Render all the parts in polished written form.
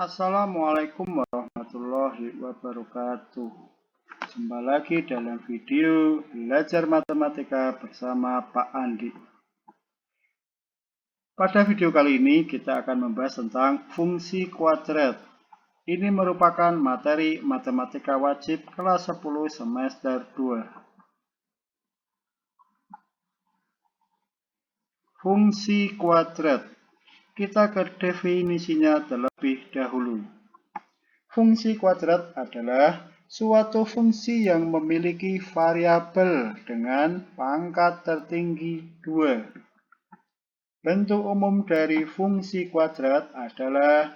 Assalamualaikum warahmatullahi wabarakatuh. Jumpa lagi dalam video belajar matematika bersama Pak Andi. Pada video kali ini kita akan membahas tentang fungsi kuadrat. Ini merupakan materi matematika wajib kelas 10 semester 2. Fungsi kuadrat. Kita ke definisinya terlebih dahulu. Fungsi kuadrat adalah suatu fungsi yang memiliki variabel dengan pangkat tertinggi 2. Bentuk umum dari fungsi kuadrat adalah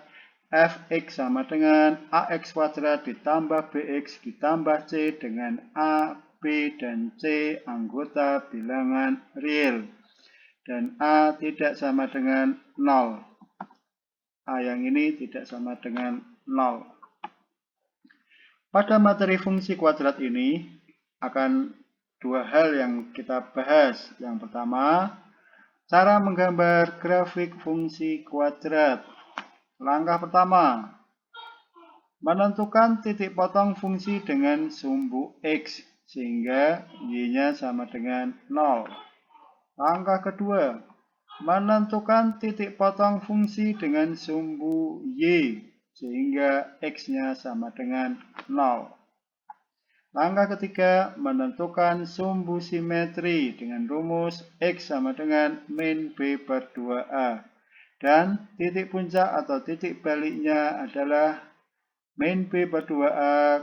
fx sama dengan ax kuadrat ditambah bx ditambah c dengan a, b, dan c anggota bilangan real. Dan a tidak sama dengan 0. A yang ini tidak sama dengan 0. Pada materi fungsi kuadrat ini akan dua hal yang kita bahas. Yang pertama, cara menggambar grafik fungsi kuadrat. Langkah pertama, menentukan titik potong fungsi dengan sumbu x sehingga y-nya sama dengan 0. Langkah kedua, menentukan titik potong fungsi dengan sumbu y sehingga x-nya sama dengan 0. Langkah ketiga, menentukan sumbu simetri dengan rumus x sama dengan min b per 2a. Dan titik puncak atau titik baliknya adalah min b per 2a,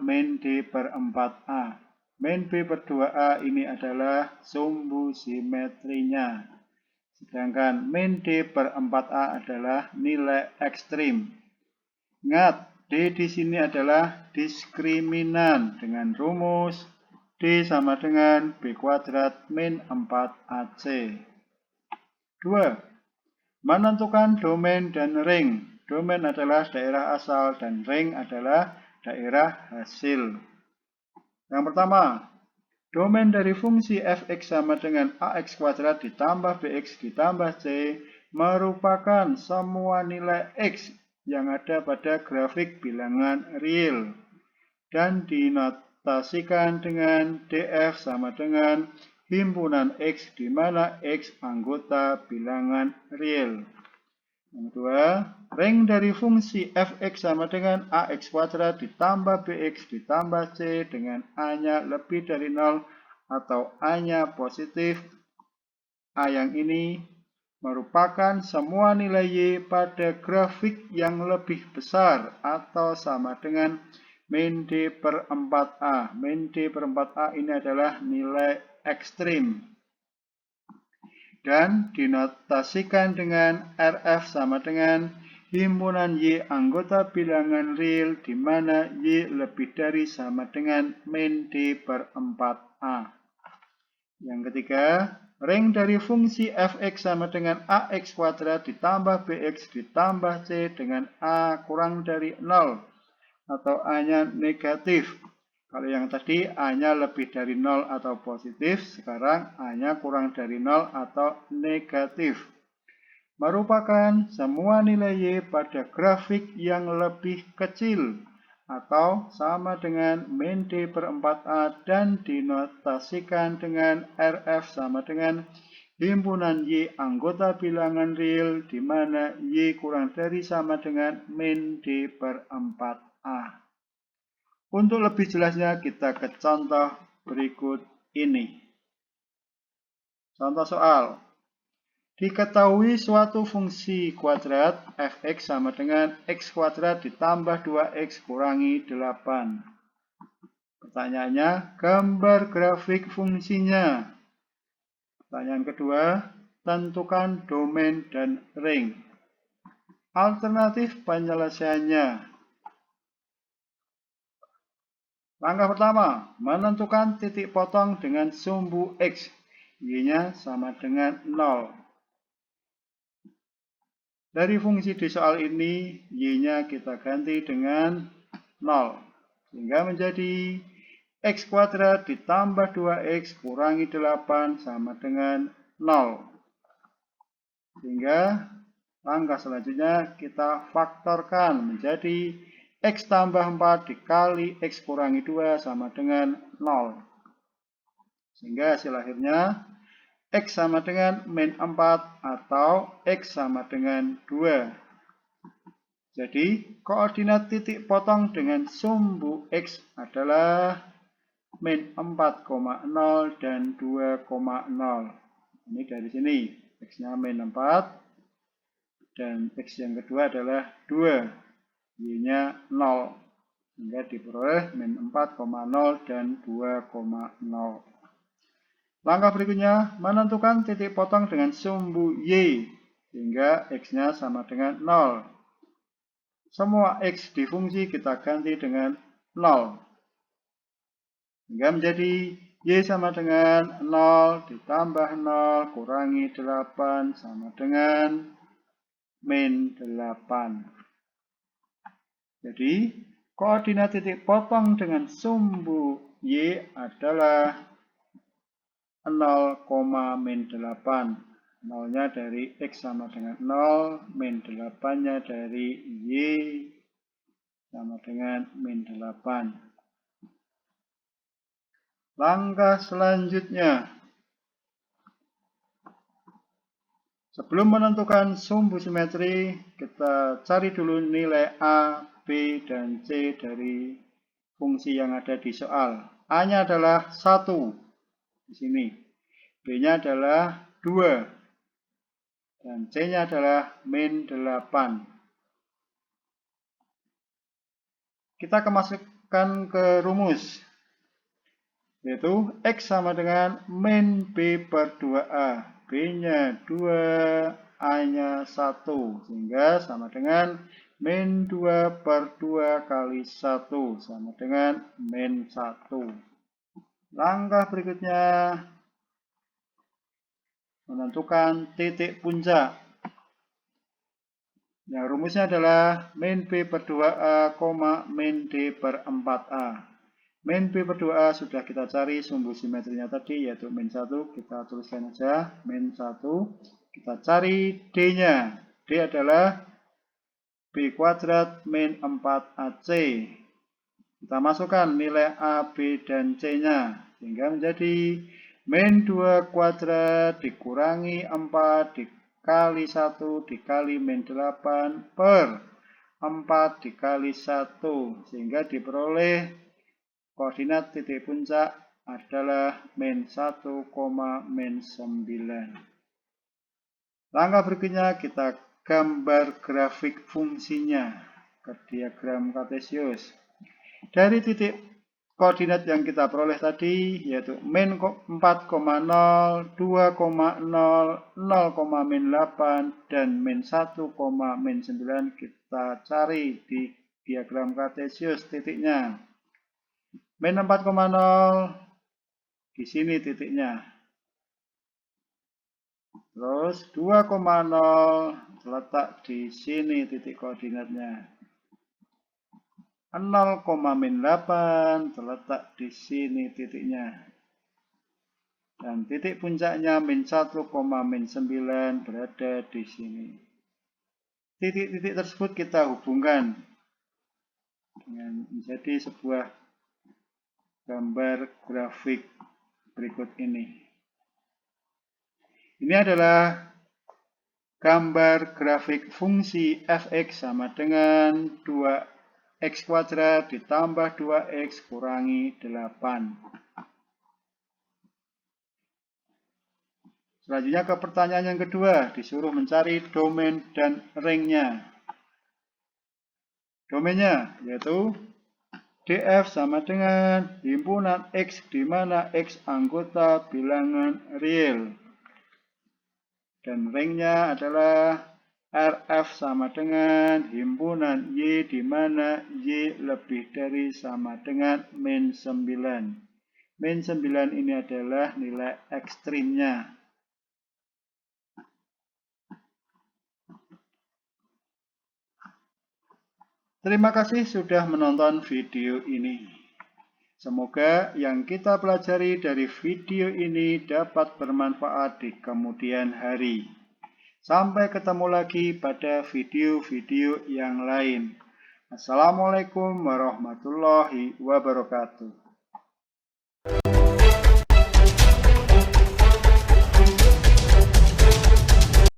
min d per 4a. Min b per 2a ini adalah sumbu simetrinya. Sedangkan min d per 4a adalah nilai ekstrim. Ingat, D di sini adalah diskriminan dengan rumus D sama dengan B kuadrat min 4AC. 2. Menentukan domain dan ring. Domain adalah daerah asal dan ring adalah daerah hasil. Yang pertama, domain dari fungsi fx sama dengan ax kuadrat ditambah bx ditambah c merupakan semua nilai x yang ada pada grafik bilangan real dan dinotasikan dengan df sama dengan himpunan x di mana x anggota bilangan real. Yang kedua, ring dari fungsi fx sama dengan ax kuadrat ditambah bx ditambah c dengan a-nya lebih dari 0 atau a-nya positif. A yang ini merupakan semua nilai y pada grafik yang lebih besar atau sama dengan min d per 4a. Min d per 4a ini adalah nilai ekstrim. Dan dinotasikan dengan RF sama dengan himpunan y anggota bilangan real di mana y lebih dari sama dengan min d per 4a. Yang ketiga, ring dari fungsi fx sama dengan ax kuadrat ditambah bx ditambah c dengan a kurang dari 0 atau a-nya negatif. Kalau yang tadi a-nya lebih dari 0 atau positif, sekarang a-nya kurang dari 0 atau negatif. Merupakan semua nilai y pada grafik yang lebih kecil atau sama dengan min d per 4a dan dinotasikan dengan RF sama dengan himpunan y anggota bilangan real di mana y kurang dari sama dengan min d per 4a. Untuk lebih jelasnya kita ke contoh berikut ini. Contoh soal. Diketahui suatu fungsi kuadrat fx sama dengan x kuadrat ditambah 2x kurangi 8. Pertanyaannya, gambar grafik fungsinya. Pertanyaan kedua, tentukan domain dan ring. Alternatif penyelesaiannya. Langkah pertama, menentukan titik potong dengan sumbu x. Y-nya sama dengan 0. Dari fungsi di soal ini, y-nya kita ganti dengan 0. Sehingga menjadi x kuadrat ditambah 2x kurangi 8 sama dengan 0. Sehingga Langkah selanjutnya kita faktorkan menjadi X tambah 4 dikali X kurangi 2 sama dengan 0. Sehingga hasil akhirnya X sama dengan min 4 atau X sama dengan 2. Jadi koordinat titik potong dengan sumbu X adalah min 4,0 dan 2,0. Ini dari sini X-nya min 4 dan X yang kedua adalah 2. Y-nya 0, sehingga diperoleh min 4,0 dan 2,0. Langkah berikutnya, menentukan titik potong dengan sumbu Y, sehingga X-nya sama dengan 0. Semua X di fungsi kita ganti dengan 0. Sehingga menjadi Y sama dengan 0 ditambah 0 kurangi 8 sama dengan min 8. Jadi, koordinat titik potong dengan sumbu Y adalah 0, min 8. 0-nya dari X sama dengan 0, min 8-nya dari Y sama dengan min 8. Langkah selanjutnya, sebelum menentukan sumbu simetri, kita cari dulu nilai A, B, dan C dari fungsi yang ada di soal. A-nya adalah 1 di sini, B-nya adalah 2, dan C-nya adalah min 8. Kita masukkan ke rumus, yaitu X sama dengan min B per 2A, B-nya 2, A-nya 1, sehingga sama dengan min 2 per 2 kali 1 sama dengan min 1. Langkah berikutnya, menentukan titik puncak. Yang rumusnya adalah min B per 2A, min D per 4A. Min B per 2A sudah kita cari sumbu simetrinya tadi, yaitu min 1. Kita tuliskan saja min 1. Kita cari D-nya. D adalah B kuadrat min 4AC. Kita masukkan nilai A, B, dan C-nya. Sehingga menjadi min 2 kuadrat dikurangi 4 dikali 1 dikali min 8 per 4 dikali 1. Sehingga diperoleh koordinat titik puncak adalah min 1, min 9. Langkah berikutnya kita gambar grafik fungsinya ke diagram kartesius. Dari titik koordinat yang kita peroleh tadi, yaitu min 4,0, 2,0, 0, min 8, dan min 1, min 9, kita cari di diagram kartesius titiknya. Min 4,0, di sini titiknya. Terus 2,0 terletak di sini titik koordinatnya. 0, min 8 terletak di sini titiknya. Dan titik puncaknya min 1, min 9 berada di sini. Titik-titik tersebut kita hubungkan dengan menjadi sebuah gambar grafik berikut ini. Ini adalah gambar grafik fungsi f(x) sama dengan 2x kuadrat ditambah 2x kurangi 8. Selanjutnya ke pertanyaan yang kedua, disuruh mencari domain dan ringnya. Domainnya yaitu df sama dengan himpunan x di mana x anggota bilangan real. Dan ringnya adalah RF sama dengan himpunan Y di mana Y lebih dari sama dengan min 9. Min 9 ini adalah nilai ekstrimnya. Terima kasih sudah menonton video ini. Semoga yang kita pelajari dari video ini dapat bermanfaat di kemudian hari. Sampai ketemu lagi pada video-video yang lain. Assalamualaikum warahmatullahi wabarakatuh.